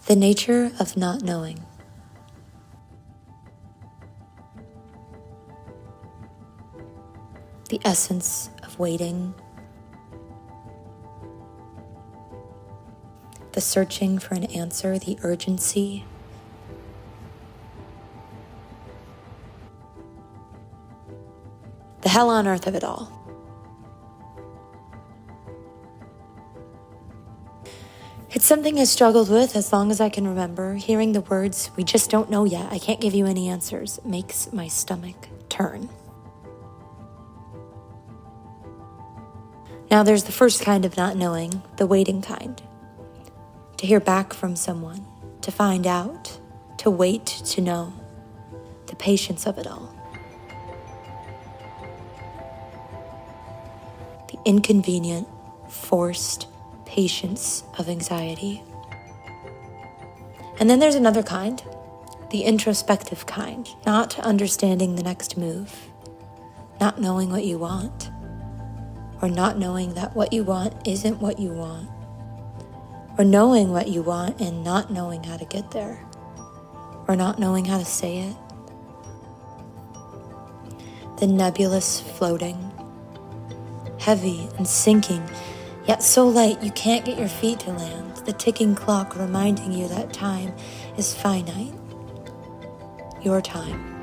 The nature of not knowing. The essence of waiting. The searching for an answer, the urgency. The hell on earth of it all. It's something I've struggled with as long as I can remember. Hearing the words, "we just don't know yet, I can't give you any answers," makes my stomach turn. Now there's the first kind of not knowing, the waiting kind. To hear back from someone, to find out, to wait to know, the patience of it all. The inconvenient, forced patience of anxiety. And then there's another kind, the introspective kind, not understanding the next move, not knowing what you want, or not knowing that what you want isn't what you want, or knowing what you want and not knowing how to get there, or not knowing how to say it. The nebulous floating, heavy and sinking, yet so light you can't get your feet to land, the ticking clock reminding you that time is finite. Your time.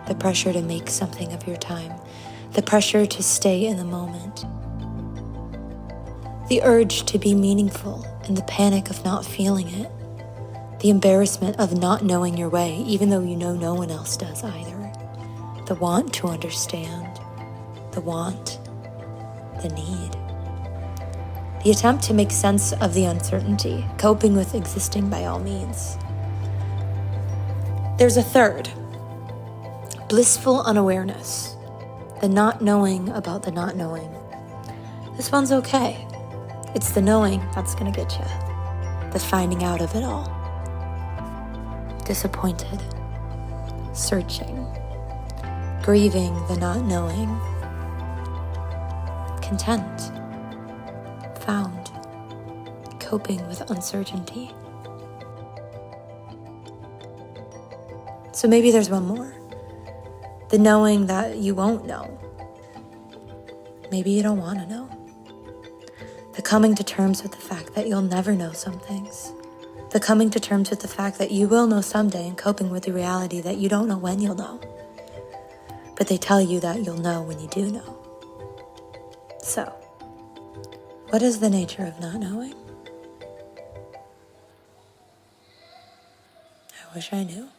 The pressure to make something of your time, the pressure to stay in the moment. The urge to be meaningful and the panic of not feeling it. The embarrassment of not knowing your way, even though you know no one else does either. The want to understand. The want, the need. The attempt to make sense of the uncertainty, coping with existing by all means. There's a third, blissful unawareness, the not knowing about the not knowing. This one's okay. It's the knowing that's gonna get you, the finding out of it all. Disappointed, searching, grieving the not knowing. Content, found, coping with uncertainty. So maybe there's one more. The knowing that you won't know. Maybe you don't want to know. The coming to terms with the fact that you'll never know some things. The coming to terms with the fact that you will know someday and coping with the reality that you don't know when you'll know. But they tell you that you'll know when you do know. So, what is the nature of not knowing? I wish I knew.